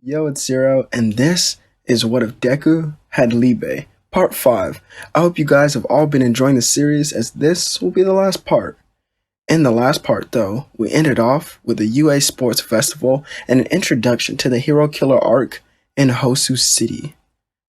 Yo, it's Zero, and this is What If Deku Had Liebe, Part 5. I hope you guys have all been enjoying the series, as this will be the last part. In the last part, though, we ended off with the UA Sports Festival and an introduction to the Hero Killer arc in Hosu City.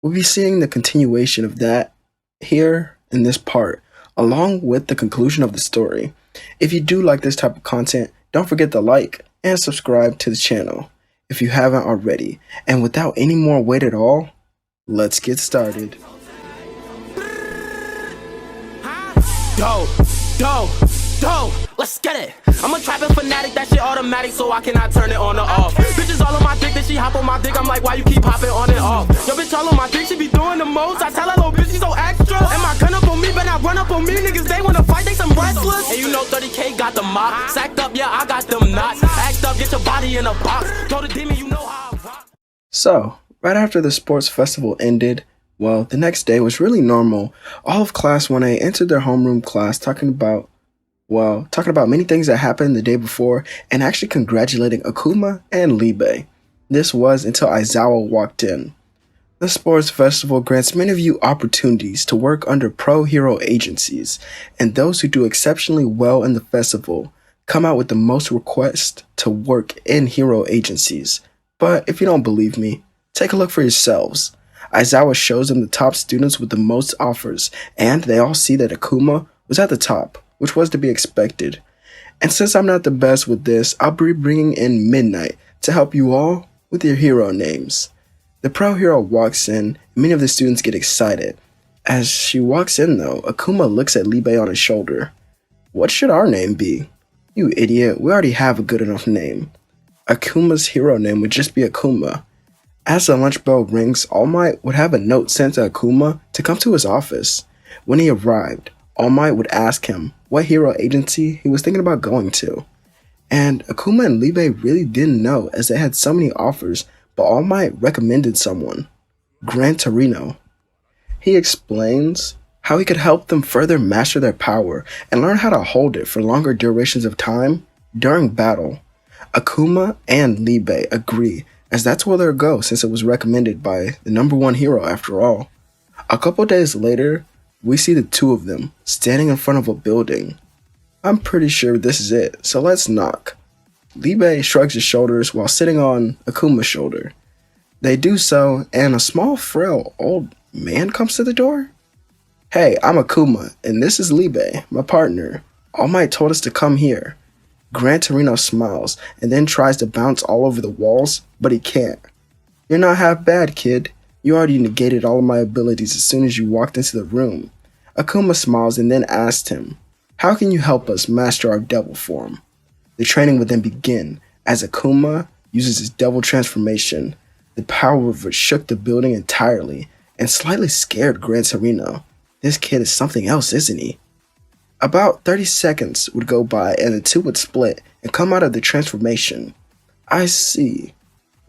We'll be seeing the continuation of that here in this part, along with the conclusion of the story. If you do like this type of content, don't forget to like and subscribe to the channel if you haven't already. And without any more wait at all, let's get started. Let's get it. I'm a trapping fanatic, that shit automatic, so I cannot turn it on or off. Bitches all on my dick, then she hop on my dick. I'm like, why you keep hopping on and off? Yo, bitch all on my dick, she be doing the most. I tell her, little bitch, she so extra. And my gun up on me, but not run up on me. Niggas, they wanna fight, they some wrestlers. And you know 30K got the mop. Sacked up, yeah, I got them knots. Act up, get your body in a box. Told the demon, you know how I rock. So, right after the sports festival ended, well, the next day was really normal. All of Class 1A entered their homeroom class talking about many things that happened the day before and actually congratulating Akuma and Liebe. This was until Aizawa walked in. The sports festival grants many of you opportunities to work under pro-hero agencies, and those who do exceptionally well in the festival come out with the most requests to work in hero agencies. But if you don't believe me, take a look for yourselves. Aizawa shows them the top students with the most offers, and they all see that Akuma was at the top, which was to be expected. And since I'm not the best with this, I'll be bringing in Midnight to help you all with your hero names. The pro hero walks in, and many of the students get excited. As she walks in though, Akuma looks at Liebe on his shoulder. What should our name be? You idiot, we already have a good enough name. Akuma's hero name would just be Akuma. As the lunch bell rings, All Might would have a note sent to Akuma to come to his office. When he arrived, All Might would ask him what hero agency he was thinking about going to. And Akuma and Liebe really didn't know, as they had so many offers, but All Might recommended someone, Gran Torino. He explains how he could help them further master their power and learn how to hold it for longer durations of time during battle. Akuma and Liebe agree, as that's where they'll go since it was recommended by the #1 hero after all. A couple days later, we see the two of them standing in front of a building. I'm pretty sure this is it, so let's knock. Liebe shrugs his shoulders while sitting on Akuma's shoulder. They do so, and a small, frail, old man comes to the door. Hey, I'm Akuma, and this is Liebe, my partner. All Might told us to come here. Gran Torino smiles, and then tries to bounce all over the walls, but he can't. You're not half bad, kid. You already negated all of my abilities as soon as you walked into the room. Akuma smiles and then asked him, how can you help us master our devil form? The training would then begin, as Akuma uses his devil transformation. The power of it shook the building entirely, and slightly scared Gran Torino. This kid is something else, isn't he? About 30 seconds would go by and the two would split and come out of the transformation. I see.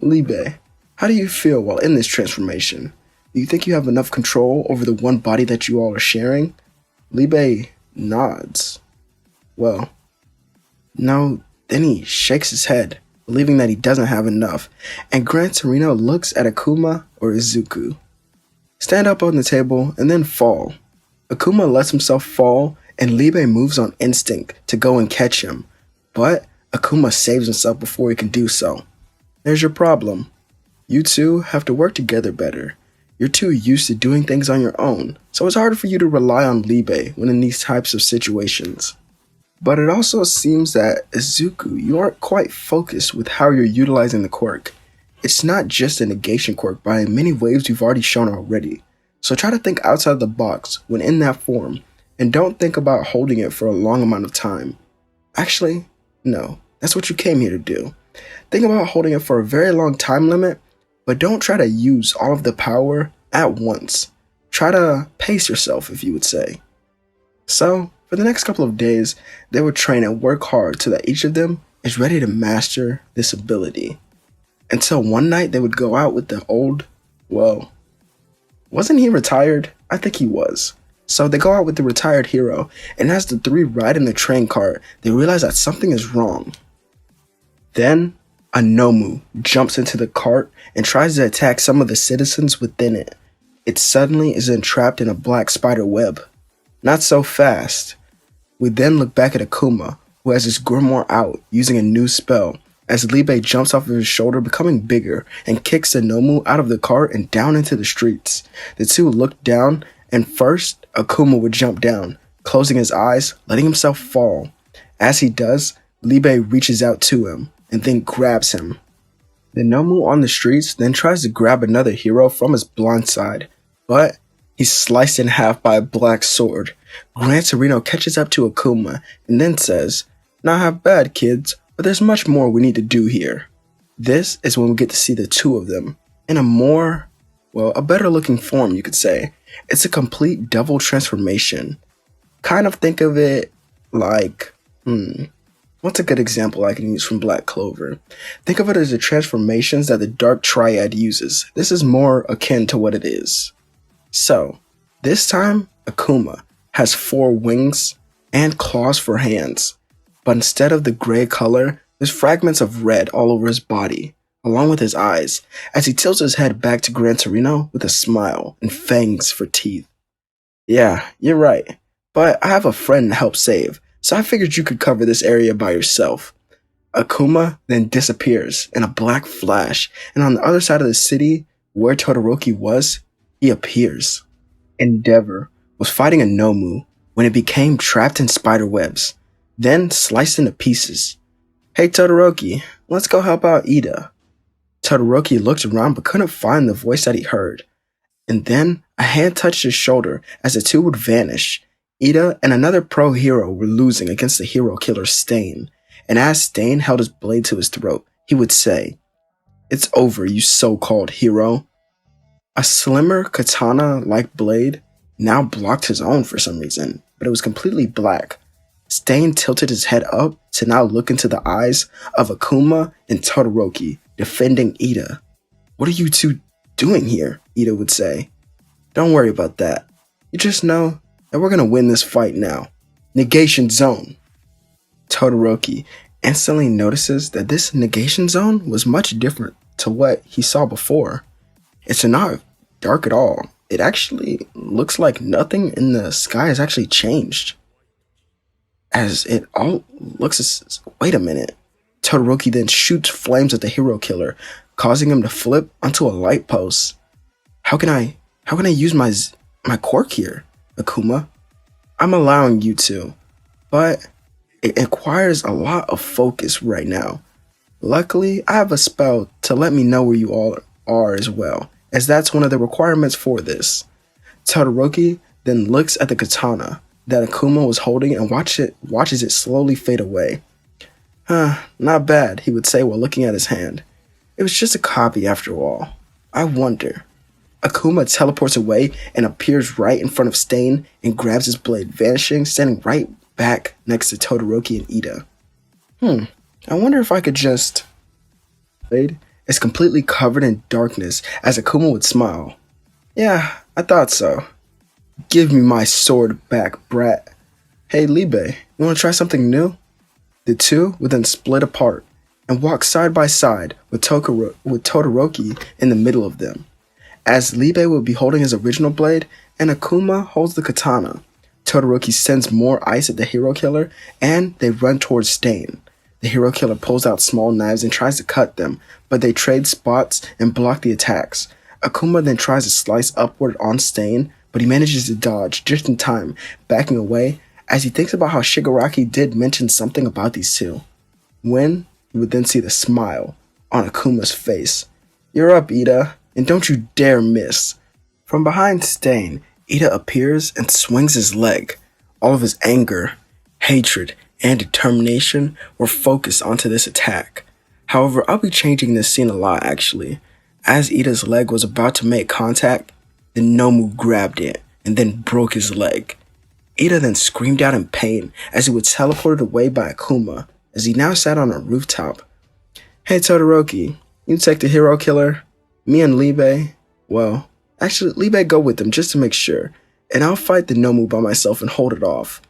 Liebe, how do you feel while in this transformation? Do you think you have enough control over the one body that you all are sharing? Liebe nods. Well, no, then he shakes his head, believing that he doesn't have enough, and Gran Torino looks at Akuma or Izuku. Stand up on the table and then fall. Akuma lets himself fall, and Liebe moves on instinct to go and catch him, but Akuma saves himself before he can do so. There's your problem. You two have to work together better. You're too used to doing things on your own, so it's harder for you to rely on Liebe when in these types of situations. But it also seems that, Izuku, you aren't quite focused with how you're utilizing the quirk. It's not just a negation quirk by many ways you've already shown already, so try to think outside the box when in that form, and don't think about holding it for a long amount of time. Actually, no, that's what you came here to do. Think about holding it for a very long time limit, but don't try to use all of the power at once. Try to pace yourself, if you would say. So, for the next couple of days, they would train and work hard so that each of them is ready to master this ability. Until one night they would go out with the old, well, wasn't he retired? I think he was. So they go out with the retired hero, and as the three ride in the train cart, they realize that something is wrong. Then, A Nomu jumps into the cart and tries to attack some of the citizens within it. It suddenly is entrapped in a black spider web. Not so fast. We then look back at Akuma, who has his grimoire out using a new spell, as Liebe jumps off of his shoulder, becoming bigger, and kicks the Nomu out of the cart and down into the streets. The two look down, and first, Akuma would jump down, closing his eyes, letting himself fall. As he does, Liebe reaches out to him, and then grabs him. The Nomu on the streets then tries to grab another hero from his blind side, but he's sliced in half by a black sword. Gran Torino catches up to Akuma and then says, "Not half bad, kids, but there's much more we need to do here." This is when we get to see the two of them in a better looking form, you could say. It's a complete double transformation. Kind of think of it like, what's a good example I can use from Black Clover? Think of it as the transformations that the Dark Triad uses. This is more akin to what it is. So, this time, Akuma has 4 wings and claws for hands, but instead of the gray color, there's fragments of red all over his body, along with his eyes, as he tilts his head back to Gran Torino with a smile and fangs for teeth. "Yeah, you're right, but I have a friend to help save, so I figured you could cover this area by yourself." Akuma then disappears in a black flash, and on the other side of the city, where Todoroki was, he appears. Endeavor was fighting a Nomu when it became trapped in spider webs, then sliced into pieces. "Hey Todoroki, let's go help out Ida." Todoroki looked around but couldn't find the voice that he heard, and then a hand touched his shoulder as the two would vanish. Ida and another pro hero were losing against the hero killer Stain, and as Stain held his blade to his throat, he would say, "It's over, you so-called hero." A slimmer katana-like blade now blocked his own for some reason, but it was completely black. Stain tilted his head up to now look into the eyes of Akuma and Todoroki, defending Ida. "What are you two doing here?" Ida would say. "Don't worry about that. You just know that we're gonna win this fight now. Negation zone." Todoroki instantly notices that this negation zone was much different to what he saw before. It's not dark at all. It actually looks like nothing in the sky has actually changed. As it all looks wait a minute. Todoroki then shoots flames at the hero killer, causing him to flip onto a light post. How can I use my quirk here, Akuma?" "I'm allowing you to, but it requires a lot of focus right now. Luckily, I have a spell to let me know where you all are as well, as that's one of the requirements for this." Todoroki then looks at the katana that Akuma was holding and watches it slowly fade away. Not bad," he would say while looking at his hand. "It was just a copy after all. I wonder." Akuma teleports away and appears right in front of Stain and grabs his blade, vanishing, standing right back next to Todoroki and Ida. I wonder if I could just... Blade is completely covered in darkness as Akuma would smile. "Yeah, I thought so. Give me my sword back, brat. Hey Liebe, you want to try something new?" The two would then split apart and walk side by side with Todoroki in the middle of them, as Liebe will be holding his original blade and Akuma holds the katana. Todoroki sends more ice at the hero killer and they run towards Stain. The hero killer pulls out small knives and tries to cut them, but they trade spots and block the attacks. Akuma then tries to slice upward on Stain, but he manages to dodge just in time, backing away as he thinks about how Shigaraki did mention something about these two. When he would then see the smile on Akuma's face. "You're up, Ida, and don't you dare miss." From behind Stain, Ida appears and swings his leg. All of his anger, hatred, and determination were focused onto this attack. However, I'll be changing this scene a lot actually. As Ida's leg was about to make contact, the Nomu grabbed it and then broke his leg. Ida then screamed out in pain as he was teleported away by Akuma, as he now sat on a rooftop. "Hey Todoroki, you take the hero killer? Me and Liebe, well, actually Liebe go with them just to make sure, and I'll fight the Nomu by myself and hold it off."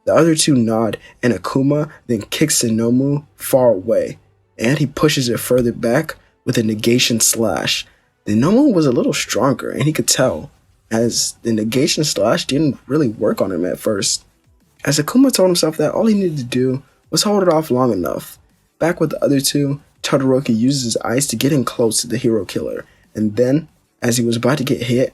The other two nod, and Akuma then kicks the Nomu far away, and he pushes it further back with a negation slash. The Nomu was a little stronger, and he could tell, as the negation slash didn't really work on him at first. As Akuma told himself that all he needed to do was hold it off long enough. Back with the other two, Todoroki uses his eyes to get in close to the hero killer, and then, as he was about to get hit,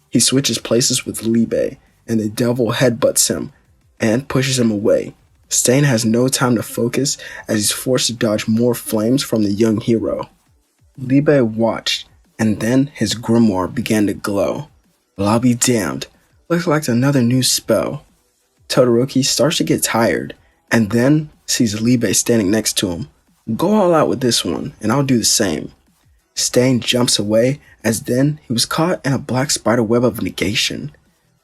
he switches places with Liebe, and the devil headbutts him and pushes him away. Stain has no time to focus as he's forced to dodge more flames from the young hero. Liebe watched, and then his grimoire began to glow. Well, I'll be damned. Looks like another new spell. Todoroki starts to get tired, and then sees Liebe standing next to him. Go all out with this one, and I'll do the same. Stain jumps away, as then he was caught in a black spider web of negation.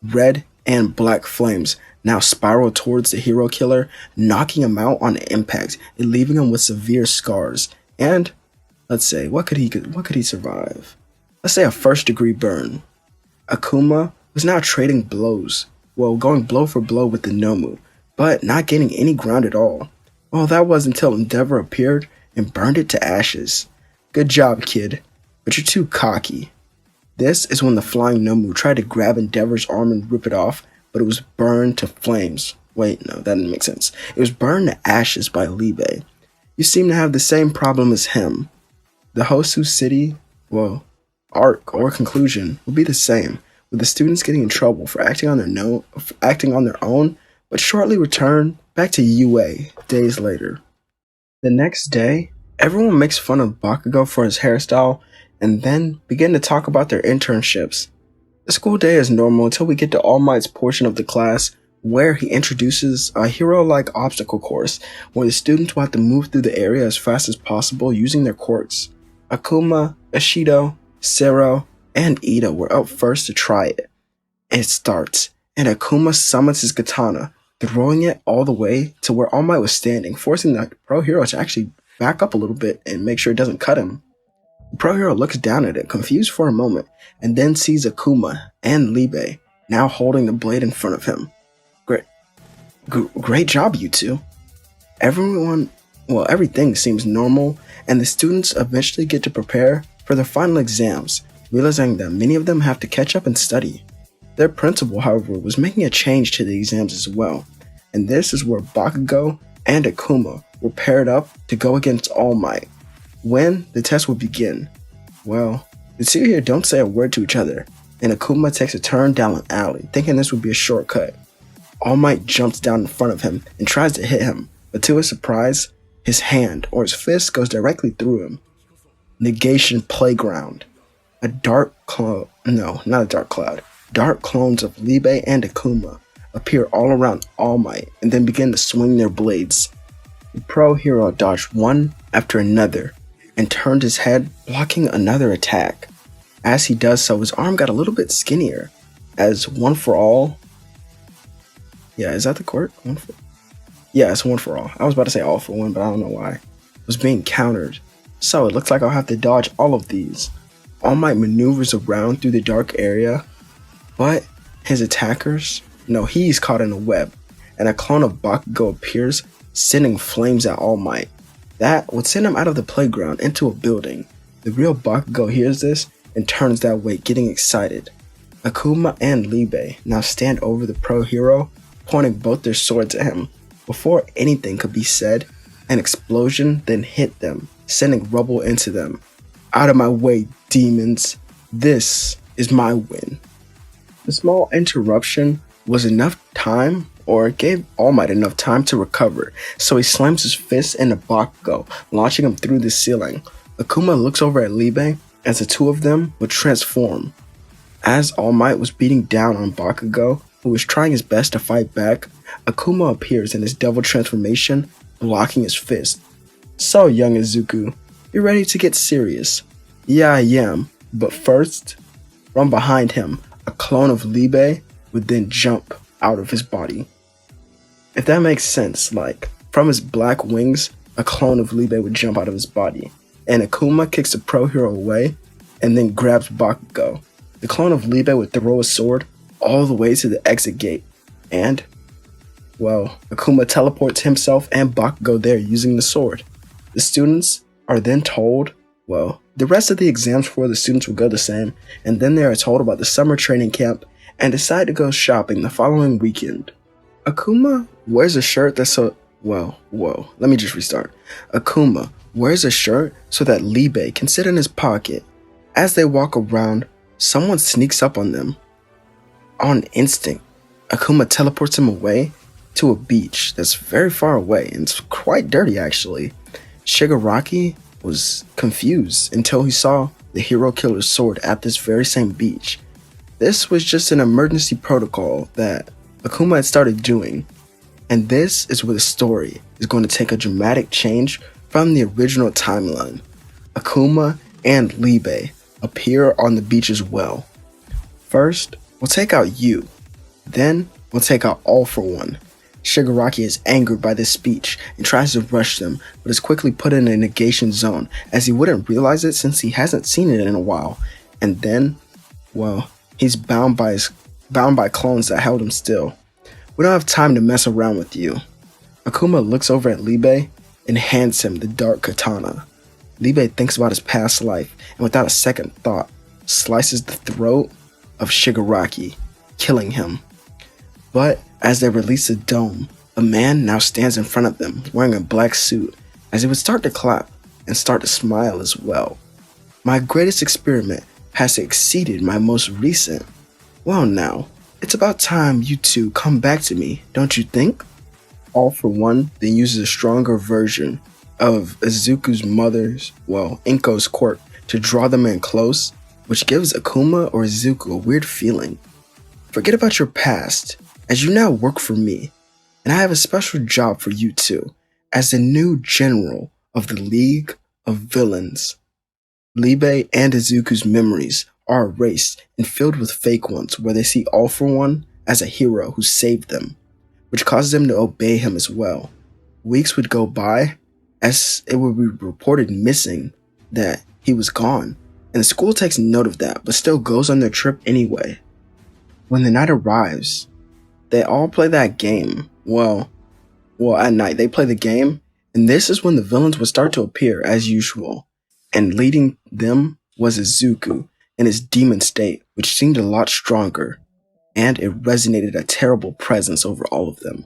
Red and black flames now spiral towards the hero killer, knocking him out on impact and leaving him with severe scars. And, let's say, what could he survive? Let's say a first-degree burn. Akuma was now trading blows, going blow for blow with the Nomu, but not gaining any ground at all. Well, that was until Endeavor appeared and burned it to ashes. Good job, kid, but you're too cocky. This is when the flying Nomu tried to grab Endeavor's arm and rip it off, but it was burned to flames. Wait, no, that didn't make sense. It was burned to ashes by Liebe. You seem to have the same problem as him. The Hosu City, arc or conclusion will be the same, with the students getting in trouble for acting on their own, but shortly return back to UA days later. The next day, everyone makes fun of Bakugo for his hairstyle and then begin to talk about their internships. The school day is normal until we get to All Might's portion of the class where he introduces a hero-like obstacle course where the students will have to move through the area as fast as possible using their quirks. Akuma, Ishido, Sero, and Ida were up first to try it. It starts, and Akuma summons his katana, throwing it all the way to where All Might was standing, forcing the pro hero to actually back up a little bit and make sure it doesn't cut him. The pro hero looks down at it, confused for a moment, and then sees Akuma and Liebe now holding the blade in front of him. Great job, you two. Everything seems normal, and the students eventually get to prepare for their final exams, realizing that many of them have to catch up and study. Their principal, however, was making a change to the exams as well, and this is where Bakugo and Akuma were paired up to go against All Might. When the test would begin, the two here don't say a word to each other, and Akuma takes a turn down an alley, thinking this would be a shortcut. All Might jumps down in front of him and tries to hit him, but to his surprise, his hand or his fist goes directly through him. Negation Playground. Dark clones of Liebe and Akuma appear all around All Might and then begin to swing their blades. The pro hero dodged one after another and turned his head, blocking another attack. As he does so, his arm got a little bit skinnier, as One for All... Yeah, is that the court? Yeah, it's One for All. I was about to say All for One, but I don't know why. Was being countered. So it looks like I'll have to dodge all of these. All Might maneuvers around through the dark area, but his attackers... he's caught in a web, and a clone of Bakugo appears, sending flames at All Might. That would send him out of the playground into a building. The real Bakugo hears this and turns that way, getting excited. Akuma and Liebe now stand over the pro hero, pointing both their swords at him. Before anything could be said, an explosion then hit them, sending rubble into them. Out of my way, demons. This is my win. The small interruption was enough time, or it gave All Might enough time to recover, so he slams his fist into Bakugo, launching him through the ceiling. Akuma looks over at Liebe as the two of them would transform. As All Might was beating down on Bakugo, who was trying his best to fight back, Akuma appears in his devil transformation, blocking his fist. So, young Izuku, you ready to get serious? Yeah, I am, but first, from behind him, a clone of Liebe would then jump out of his body. If that makes sense, from his black wings, a clone of Liebe would jump out of his body, and Akuma kicks the pro hero away, and then grabs Bakugo. The clone of Liebe would throw a sword all the way to the exit gate, and, Akuma teleports himself and Bakugo there using the sword. The students are then told, the rest of the exams for the students will go the same, and then they are told about the summer training camp and decide to go shopping the following weekend. Akuma wears a shirt that's let me just restart. Akuma wears a shirt so that Liebe can sit in his pocket. As they walk around, someone sneaks up on them. On instinct, Akuma teleports him away to a beach that's very far away, and it's quite dirty actually. Shigaraki was confused until he saw the hero killer's sword at this very same beach. This was just an emergency protocol that Akuma had started doing, and this is where the story is going to take a dramatic change from the original timeline. Akuma and Liebe appear on the beach as well. First, we'll take out you, then we'll take out All For One. Shigaraki is angered by this speech and tries to rush them, but is quickly put in a negation zone as he wouldn't realize it since he hasn't seen it in a while. And then, he's bound by clones that held him still. We don't have time to mess around with you. Akuma looks over at Liebe and hands him the dark katana. Liebe thinks about his past life and without a second thought, slices the throat of Shigaraki, killing him. But as they release the dome, a man now stands in front of them wearing a black suit as he would start to clap and start to smile as well. My greatest experiment has exceeded my most recent. Well now, it's about time you two come back to me, don't you think? All For One then uses a stronger version of Izuku's mother's, Inko's quirk to draw them in close, which gives Akuma or Izuku a weird feeling. Forget about your past, as you now work for me, and I have a special job for you two, as the new general of the League of Villains. Liebe and Izuku's memories are erased and filled with fake ones where they see All For One as a hero who saved them, which causes them to obey him as well. Weeks would go by as it would be reported missing that he was gone, and the school takes note of that but still goes on their trip anyway. When the night arrives, they all play that game. At night they play the game, and this is when the villains would start to appear as usual, and leading them was Izuku in his demon state, which seemed a lot stronger, and it resonated a terrible presence over all of them.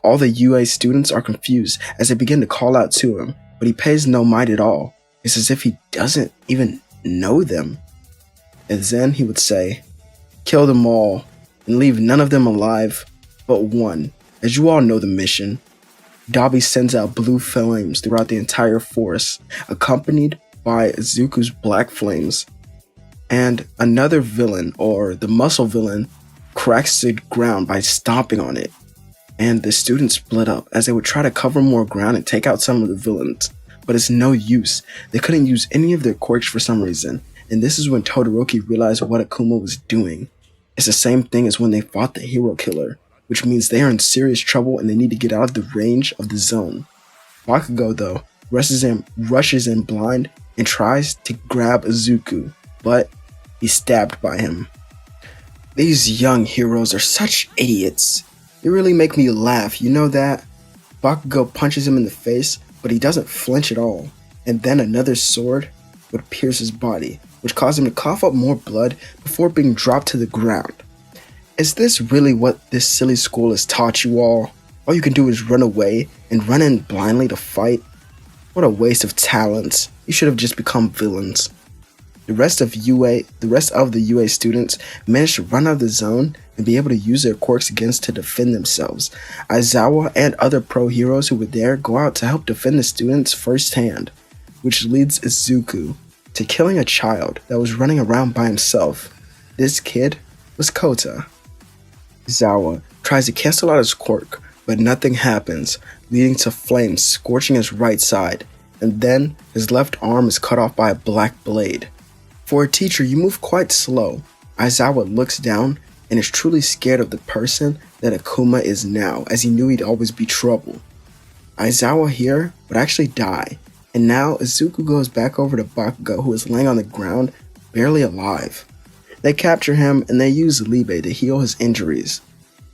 All the UA students are confused as they begin to call out to him, but he pays no mind at all. It's as if he doesn't even know them. And then he would say, "Kill them all, and leave none of them alive but one." As you all know the mission, Dabi sends out blue flames throughout the entire forest, accompanied by Izuku's black flames. And another villain, or the muscle villain, cracks the ground by stomping on it. And the students split up as they would try to cover more ground and take out some of the villains. But it's no use. They couldn't use any of their quirks for some reason. And this is when Todoroki realized what Akuma was doing. It's the same thing as when they fought the hero killer, which means they are in serious trouble and they need to get out of the range of the zone. Bakugo, though, rushes in blind and tries to grab Izuku, but he's stabbed by him. These young heroes are such idiots. They really make me laugh, you know that? Bakugo punches him in the face, but he doesn't flinch at all, and then another sword would pierce his body, which caused him to cough up more blood before being dropped to the ground. Is this really what this silly school has taught you all? All you can do is run away and run in blindly to fight? What a waste of talents. You should have just become villains. The rest of the UA students managed to run out of the zone and be able to use their quirks against to defend themselves. Aizawa and other pro heroes who were there go out to help defend the students firsthand, which leads Izuku to killing a child that was running around by himself. This kid was Kota. Aizawa tries to cancel out his quirk, but nothing happens, leading to flames scorching his right side, and then his left arm is cut off by a black blade. For a teacher, you move quite slow. Aizawa looks down and is truly scared of the person that Akuma is now, as he knew he'd always be trouble. Aizawa here would actually die, and now Izuku goes back over to Bakugo, who is laying on the ground, barely alive. They capture him and they use Liebe to heal his injuries.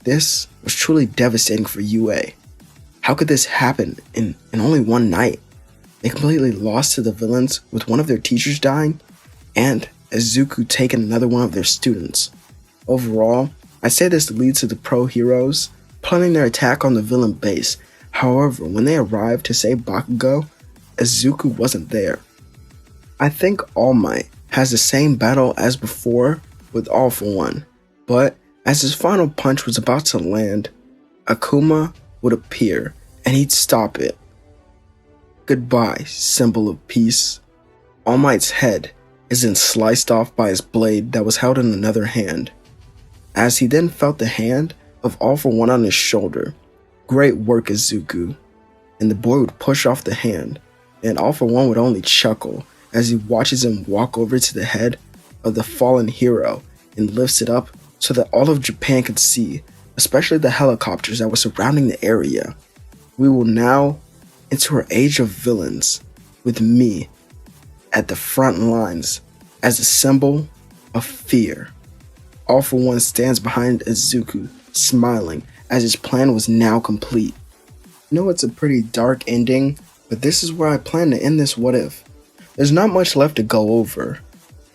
This was truly devastating for UA. How could this happen in only one night? they completely lost to the villains with one of their teachers dying, and Izuku taking another one of their students. Overall, I say this leads to the pro heroes planning their attack on the villain base. However, when they arrived to save Bakugo, Izuku wasn't there. I think All Might has the same battle as before with All for One, but as his final punch was about to land, Akuma would appear and he'd stop it. Goodbye, symbol of peace. All Might's head is then sliced off by his blade that was held in another hand. As he then felt the hand of All for One on his shoulder. Great work, Izuku. And the boy would push off the hand, and All for One would only chuckle as he watches him walk over to the head of the fallen hero and lifts it up so that all of Japan could see, especially the helicopters that were surrounding the area. We will now enter our age of villains, with me at the front lines as a symbol of fear. All for One stands behind Izuku, smiling as his plan was now complete. I know it's a pretty dark ending, but this is where I plan to end this what if. There's not much left to go over,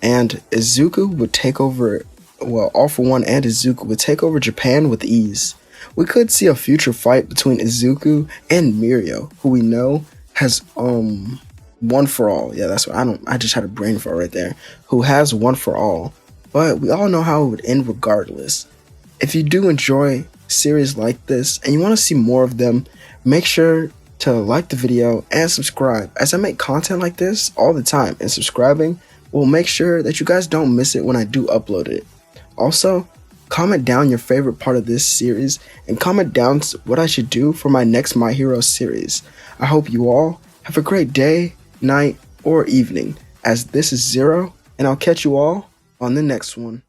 and Izuku would take over, All for One and Izuku would take over Japan with ease. We could see a future fight between Izuku and Mirio, who we know has One for All. Yeah, that's what I just had a brain fart right there. Who has One for All. But we all know how it would end regardless. If you do enjoy series like this and you want to see more of them, make sure to like the video and subscribe, as I make content like this all the time, and subscribing will make sure that you guys don't miss it when I do upload it. Also, comment down your favorite part of this series and comment down what I should do for my next My Hero series. I hope you all have a great day, night, or evening, as this is Zero, and I'll catch you all on the next one.